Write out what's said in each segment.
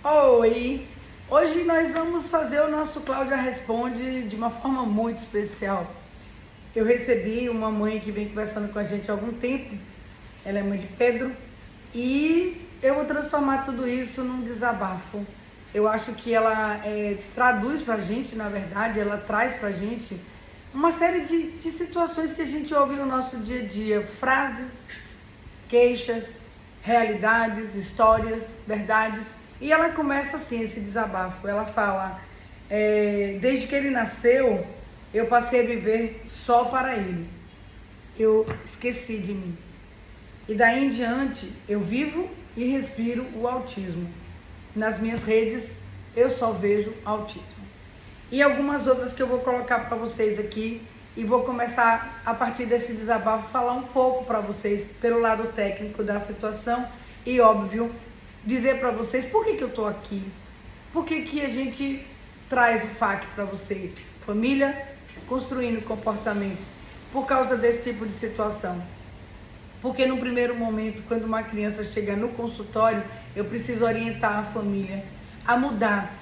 Oi! Hoje nós vamos fazer o nosso Cláudia Responde de uma forma muito especial. Eu recebi uma mãe que vem conversando com a gente há algum tempo, ela é mãe de Pedro, e eu vou transformar tudo isso num desabafo. Eu acho que ela traduz pra gente, na verdade, ela traz pra gente uma série de situações que a gente ouve no nosso dia a dia, frases, queixas, realidades, histórias, verdades. E ela começa assim, esse desabafo. Ela fala, desde que ele nasceu, eu passei a viver só para ele. Eu esqueci de mim. E daí em diante, eu vivo e respiro o autismo. Nas minhas redes, eu só vejo autismo. E algumas outras que eu vou colocar para vocês aqui. E vou começar, a partir desse desabafo, falar um pouco para vocês, pelo lado técnico da situação. E óbvio, dizer para vocês por que eu tô aqui. Por que a gente traz o FAQ para você. Família construindo comportamento. Por causa desse tipo de situação. Porque no primeiro momento, quando uma criança chega no consultório, eu preciso orientar a família a mudar.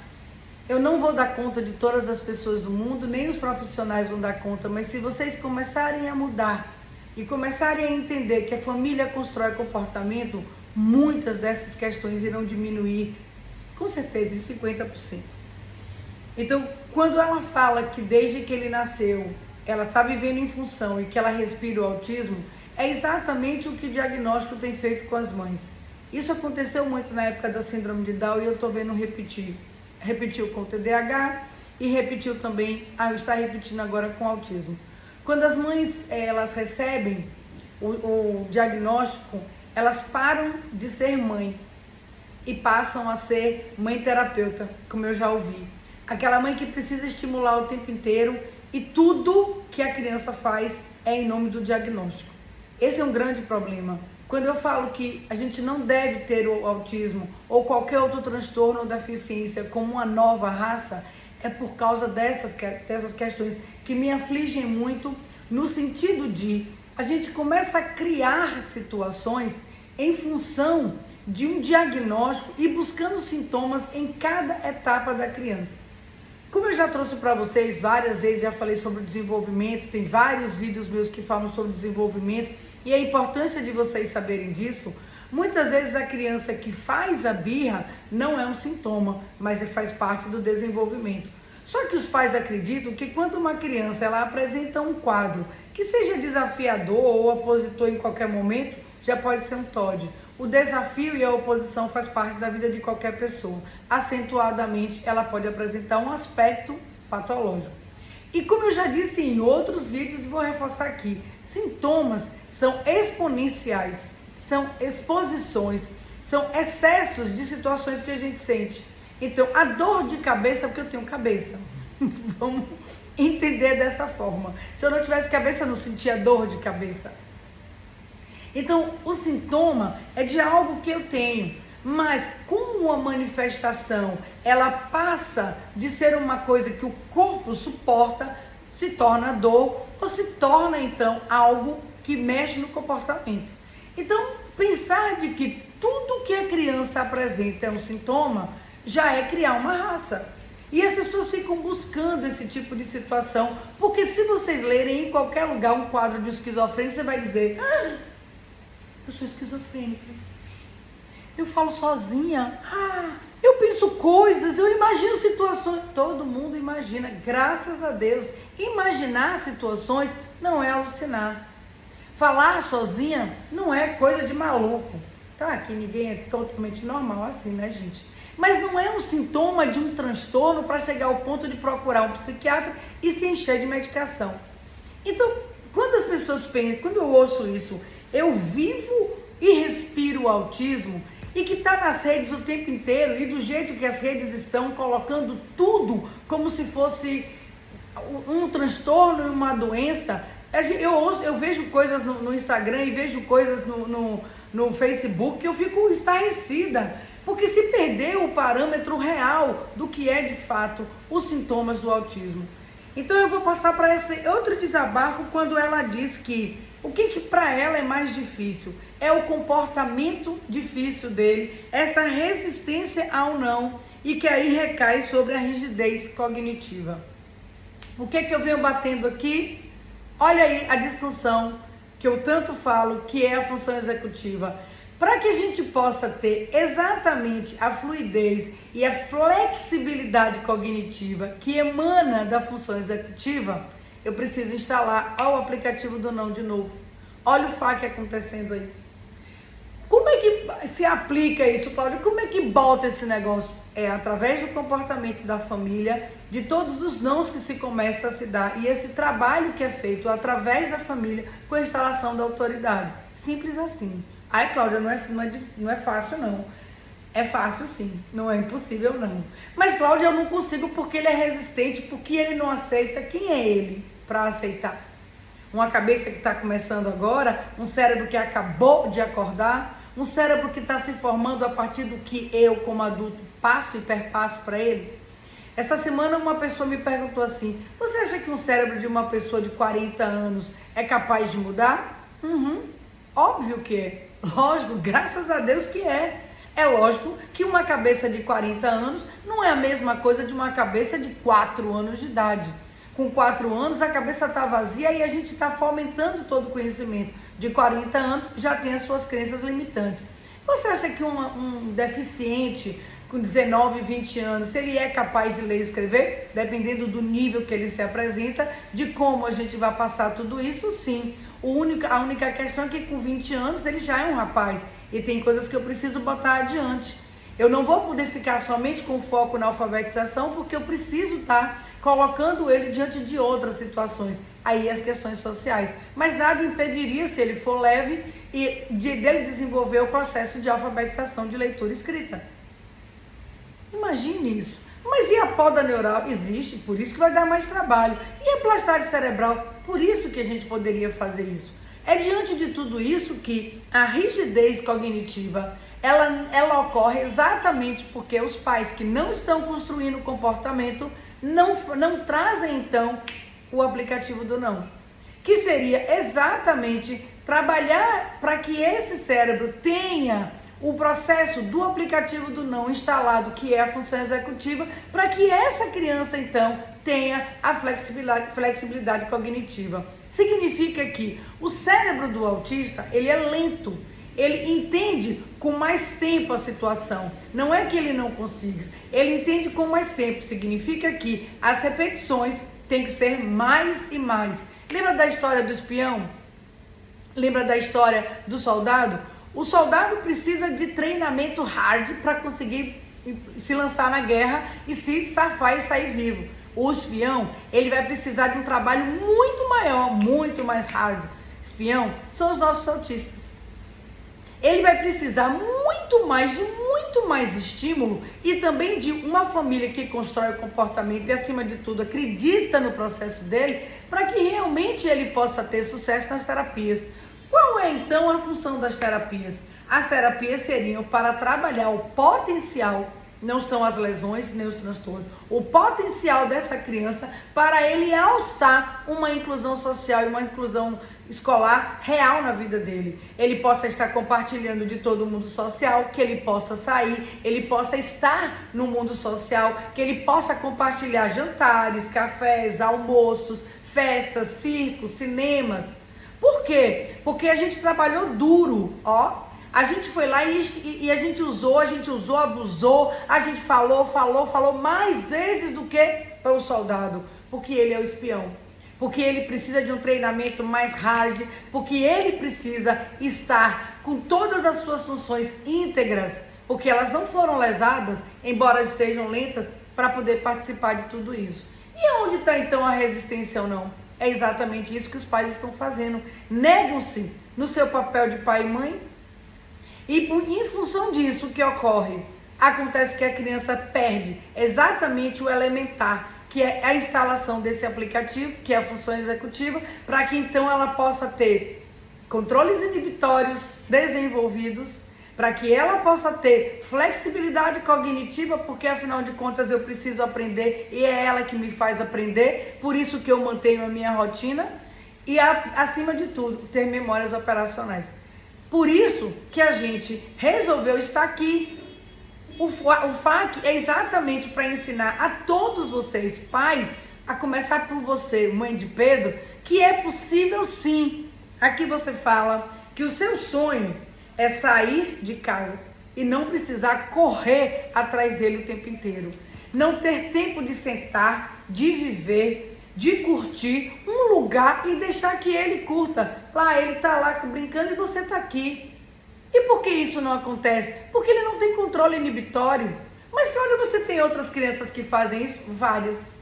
Eu não vou dar conta de todas as pessoas do mundo, nem os profissionais vão dar conta, mas se vocês começarem a mudar e começarem a entender que a família constrói comportamento, muitas dessas questões irão diminuir, com certeza, em 50%. Então, quando ela fala que desde que ele nasceu, ela está vivendo em função e que ela respira o autismo, é exatamente o que o diagnóstico tem feito com as mães. Isso aconteceu muito na época da síndrome de Down e eu estou vendo repetir. Repetiu com o TDAH e repetiu também, está repetindo agora com o autismo. Quando as mães elas recebem o diagnóstico, elas param de ser mãe e passam a ser mãe terapeuta, como eu já ouvi. Aquela mãe que precisa estimular o tempo inteiro e tudo que a criança faz é em nome do diagnóstico. Esse é um grande problema. Quando eu falo que a gente não deve ter o autismo ou qualquer outro transtorno ou deficiência como uma nova raça, é por causa dessas questões que me afligem muito, no sentido de a gente começa a criar situações em função de um diagnóstico e buscando sintomas em cada etapa da criança. Como eu já trouxe para vocês várias vezes, já falei sobre o desenvolvimento, tem vários vídeos meus que falam sobre desenvolvimento e a importância de vocês saberem disso. Muitas vezes a criança que faz a birra não é um sintoma, mas faz parte do desenvolvimento. Só que os pais acreditam que quando uma criança ela apresenta um quadro que seja desafiador ou opositor em qualquer momento, já pode ser um TOD. O desafio e a oposição faz parte da vida de qualquer pessoa. Acentuadamente, ela pode apresentar um aspecto patológico. E como eu já disse em outros vídeos, vou reforçar aqui, sintomas são exponenciais, são exposições, são excessos de situações que a gente sente. Então, a dor de cabeça, porque eu tenho cabeça, vamos entender dessa forma. Se eu não tivesse cabeça, eu não sentia dor de cabeça. Então, o sintoma é de algo que eu tenho, mas como a manifestação, ela passa de ser uma coisa que o corpo suporta, se torna dor ou se torna, então, algo que mexe no comportamento. Então, pensar de que tudo que a criança apresenta é um sintoma, já é criar uma raça. E as pessoas ficam buscando esse tipo de situação, porque se vocês lerem em qualquer lugar um quadro de esquizofrênico, você vai dizer... eu sou esquizofrênica, eu falo sozinha, eu penso coisas, eu imagino situações, todo mundo imagina, graças a Deus. Imaginar situações não é alucinar. Falar sozinha não é coisa de maluco, tá? Que ninguém é totalmente normal assim, né, gente? Mas não é um sintoma de um transtorno para chegar ao ponto de procurar um psiquiatra e se encher de medicação. Então, quando as pessoas pensam, quando eu ouço isso, eu vivo e respiro o autismo e que está nas redes o tempo inteiro e do jeito que as redes estão colocando tudo como se fosse um transtorno e uma doença. Eu vejo coisas no Instagram e vejo coisas no Facebook que eu fico estarrecida, porque se perdeu o parâmetro real do que é de fato os sintomas do autismo. Então eu vou passar para esse outro desabafo quando ela diz que o que para ela é mais difícil é o comportamento difícil dele, essa resistência ao não, e que aí recai sobre a rigidez cognitiva. O que eu venho batendo aqui? Olha aí a disfunção que eu tanto falo, que é a função executiva. Para que a gente possa ter exatamente a fluidez e a flexibilidade cognitiva que emana da função executiva, eu preciso instalar o aplicativo do não de novo. Olha o FAQ acontecendo aí. Como é que se aplica isso, Cláudia? Como é que bota esse negócio? É através do comportamento da família, de todos os nãos que se começa a se dar, e esse trabalho que é feito através da família com a instalação da autoridade. Simples assim. Ai, Cláudia, não é fácil, não. É fácil, sim. Não é impossível, não. Mas, Cláudia, eu não consigo porque ele é resistente, porque ele não aceita. Quem é ele para aceitar? Uma cabeça que está começando agora, um cérebro que acabou de acordar, um cérebro que está se formando a partir do que eu, como adulto, passo e perpasso para ele. Essa semana uma pessoa me perguntou assim: você acha que um cérebro de uma pessoa de 40 anos é capaz de mudar? Óbvio que é. Lógico, graças a Deus que é. É lógico que uma cabeça de 40 anos não é a mesma coisa de uma cabeça de 4 anos de idade. Com 4 anos a cabeça está vazia e a gente está fomentando todo o conhecimento. De 40 anos já tem as suas crenças limitantes. Você acha que um deficiente com 19, 20 anos, se ele é capaz de ler e escrever? Dependendo do nível que ele se apresenta, de como a gente vai passar tudo isso, sim. A única questão é que com 20 anos ele já é um rapaz e tem coisas que eu preciso botar adiante. Eu não vou poder ficar somente com foco na alfabetização, porque eu preciso estar colocando ele diante de outras situações. Aí as questões sociais. Mas nada impediria, se ele for leve, dele desenvolver o processo de alfabetização de leitura e escrita. Imagine isso. Mas e a poda neural? Existe, por isso que vai dar mais trabalho. E a plastase cerebral? Por isso que a gente poderia fazer isso. É diante de tudo isso que a rigidez cognitiva, ela ocorre exatamente porque os pais que não estão construindo o comportamento não trazem, então, o aplicativo do não. Que seria exatamente trabalhar para que esse cérebro tenha o processo do aplicativo do não instalado, que é a função executiva, para que essa criança, então, tenha a flexibilidade cognitiva. Significa que o cérebro do autista, ele é lento, ele entende com mais tempo a situação. Não é que ele não consiga, ele entende com mais tempo. Significa que as repetições têm que ser mais e mais. Lembra da história do espião? Lembra da história do soldado? O soldado precisa de treinamento hard para conseguir se lançar na guerra e se safar e sair vivo. O espião, ele vai precisar de um trabalho muito maior, muito mais hard. Espião são os nossos autistas. Ele vai precisar muito mais estímulo e também de uma família que constrói o comportamento e, acima de tudo, acredita no processo dele, para que realmente ele possa ter sucesso nas terapias. Qual é, então, a função das terapias? As terapias seriam para trabalhar o potencial, não são as lesões nem os transtornos, o potencial dessa criança para ele alçar uma inclusão social e uma inclusão escolar real na vida dele. Ele possa estar compartilhando de todo o mundo social, que ele possa sair, ele possa estar no mundo social, que ele possa compartilhar jantares, cafés, almoços, festas, circos, cinemas. Por quê? Porque a gente trabalhou duro, ó. A gente foi lá e a gente usou, abusou, a gente falou mais vezes do que o soldado, porque ele é o espião. Porque ele precisa de um treinamento mais hard, porque ele precisa estar com todas as suas funções íntegras, porque elas não foram lesadas, embora estejam lentas, para poder participar de tudo isso. E onde está então a resistência ou não? É exatamente isso que os pais estão fazendo. Negam-se no seu papel de pai e mãe. E em função disso, o que ocorre? Acontece que a criança perde exatamente o elementar, que é a instalação desse aplicativo, que é a função executiva, para que então ela possa ter controles inibitórios desenvolvidos, para que ela possa ter flexibilidade cognitiva, porque afinal de contas eu preciso aprender e é ela que me faz aprender, por isso que eu mantenho a minha rotina e acima de tudo, ter memórias operacionais. Por isso que a gente resolveu estar aqui. O FAQ é exatamente para ensinar a todos vocês, pais, a começar por você, mãe de Pedro, que é possível sim. Aqui você fala que o seu sonho é sair de casa e não precisar correr atrás dele o tempo inteiro. Não ter tempo de sentar, de viver, de curtir um lugar e deixar que ele curta. Lá ele tá lá brincando e você tá aqui. E por que isso não acontece? Porque ele não tem controle inibitório. Mas claro, você tem outras crianças que fazem isso? Várias.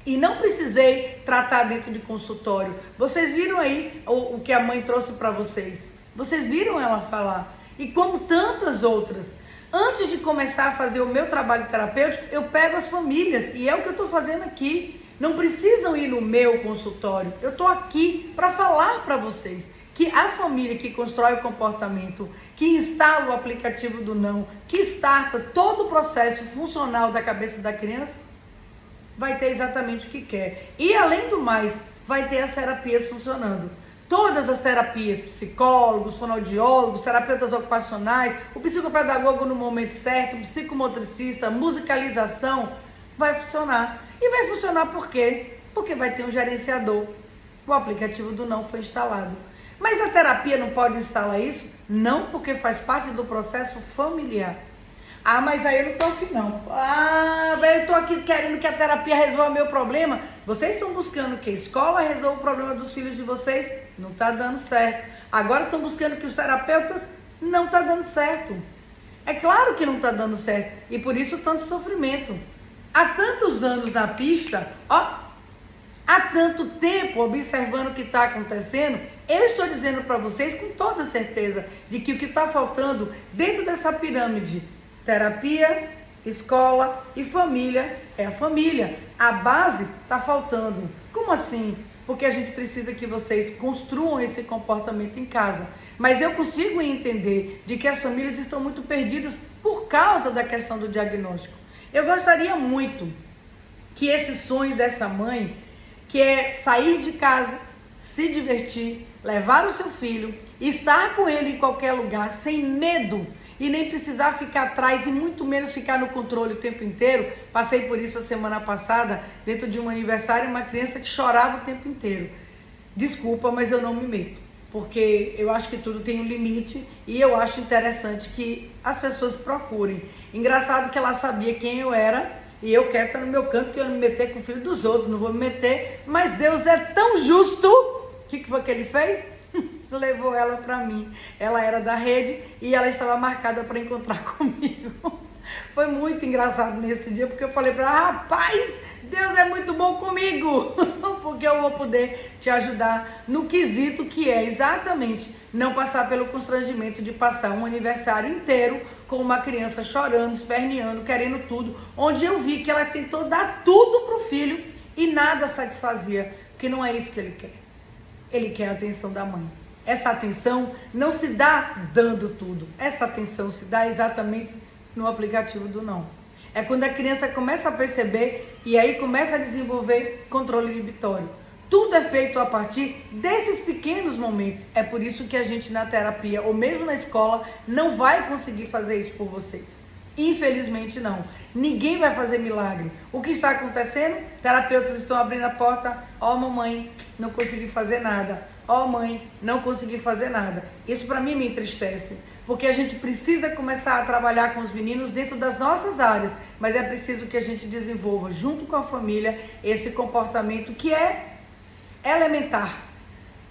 E não precisei tratar dentro de consultório. Vocês viram aí o que a mãe trouxe para vocês? Vocês viram ela falar? E como tantas outras. Antes de começar a fazer o meu trabalho terapêutico, eu pego as famílias. E é o que eu estou fazendo aqui. Não precisam ir no meu consultório. Eu estou aqui para falar para vocês que a família que constrói o comportamento, que instala o aplicativo do não, que starta todo o processo funcional da cabeça da criança, vai ter exatamente o que quer. E além do mais, vai ter as terapias funcionando. Todas as terapias, psicólogos, fonoaudiólogos, terapeutas ocupacionais, o psicopedagogo no momento certo, o psicomotricista, musicalização, vai funcionar. E vai funcionar por quê? Porque vai ter um gerenciador. O aplicativo do não foi instalado. Mas a terapia não pode instalar isso? Não, porque faz parte do processo familiar. Ah, mas aí eu não tô afim não. Ah, eu tô aqui querendo que a terapia resolva meu problema. Vocês estão buscando que a escola resolva o problema dos filhos de vocês? Não tá dando certo. Agora estão buscando que os terapeutas? Não tá dando certo. É claro que não tá dando certo. E por isso tanto sofrimento. Há tantos anos na pista, há tanto tempo observando o que está acontecendo, eu estou dizendo para vocês com toda certeza de que o que está faltando dentro dessa pirâmide, terapia, escola e família, é a família. A base está faltando. Como assim? Porque a gente precisa que vocês construam esse comportamento em casa. Mas eu consigo entender de que as famílias estão muito perdidas por causa da questão do diagnóstico. Eu gostaria muito que esse sonho dessa mãe, que é sair de casa, se divertir, levar o seu filho, estar com ele em qualquer lugar, sem medo e nem precisar ficar atrás e muito menos ficar no controle o tempo inteiro. Passei por isso a semana passada, dentro de um aniversário, uma criança que chorava o tempo inteiro. Desculpa, mas eu não me meto, porque eu acho que tudo tem um limite e eu acho interessante que as pessoas procurem. Engraçado que ela sabia quem eu era, e eu quero estar no meu canto, que eu não me meter com o filho dos outros, não vou me meter, mas Deus é tão justo. O que foi que ele fez? Levou ela para mim. Ela era da rede e ela estava marcada para encontrar comigo. Foi muito engraçado nesse dia, porque eu falei para ela: rapaz, Deus é muito bom comigo, porque eu vou poder te ajudar no quesito que é exatamente não passar pelo constrangimento de passar um aniversário inteiro com uma criança chorando, esperneando, querendo tudo, onde eu vi que ela tentou dar tudo pro filho e nada satisfazia, porque não é isso que ele quer. Ele quer a atenção da mãe. Essa atenção não se dá dando tudo, essa atenção se dá exatamente no aplicativo do não. É quando a criança começa a perceber e aí começa a desenvolver controle inibitório. Tudo é feito a partir desses pequenos momentos. É por isso que a gente na terapia, ou mesmo na escola, não vai conseguir fazer isso por vocês. Infelizmente não. Ninguém vai fazer milagre. O que está acontecendo? Terapeutas estão abrindo a porta. Ó, mamãe, não consegui fazer nada. Ó, mãe, não consegui fazer nada. Isso para mim me entristece. Porque a gente precisa começar a trabalhar com os meninos dentro das nossas áreas. Mas é preciso que a gente desenvolva, junto com a família, esse comportamento que é elementar.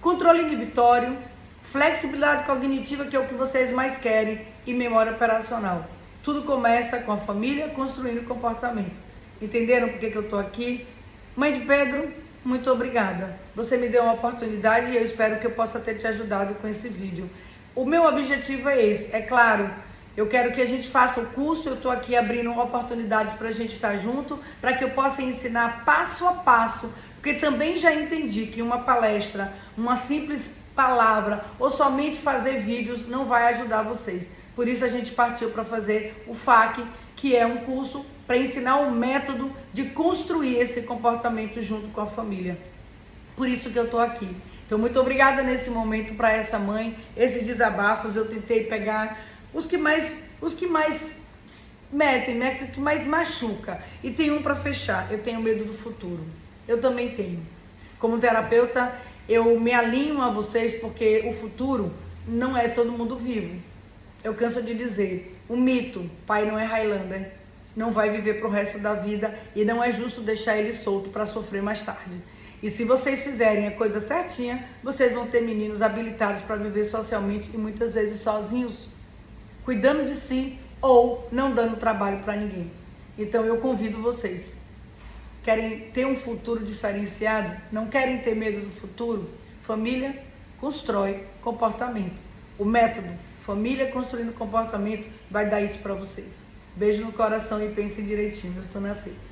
Controle inibitório, flexibilidade cognitiva, que é o que vocês mais querem, e memória operacional. Tudo começa com a família construindo o comportamento. Entenderam por que eu estou aqui? Mãe de Pedro, muito obrigada. Você me deu uma oportunidade e eu espero que eu possa ter te ajudado com esse vídeo. O meu objetivo é esse, é claro. Eu quero que a gente faça o curso, eu estou aqui abrindo oportunidades para a gente estar junto, para que eu possa ensinar passo a passo, porque também já entendi que uma palestra, uma simples palavra ou somente fazer vídeos não vai ajudar vocês. Por isso a gente partiu para fazer o FAQ, que é um curso para ensinar o método de construir esse comportamento junto com a família. Por isso que eu estou aqui. Então, muito obrigada nesse momento para essa mãe. Esses desabafos eu tentei pegar os que mais metem, né? Que mais machuca. E tem um para fechar. Eu tenho medo do futuro. Eu também tenho. Como terapeuta, eu me alinho a vocês porque o futuro não é todo mundo vivo. Eu canso de dizer, o mito, pai não é Highlander, não vai viver pro resto da vida e não é justo deixar ele solto para sofrer mais tarde. E se vocês fizerem a coisa certinha, vocês vão ter meninos habilitados para viver socialmente e muitas vezes sozinhos, cuidando de si ou não dando trabalho para ninguém. Então eu convido vocês, querem ter um futuro diferenciado? Não querem ter medo do futuro? Família constrói comportamento. O método Família Construindo Comportamento vai dar isso para vocês. Beijo no coração e pensem direitinho. Eu estou nas redes.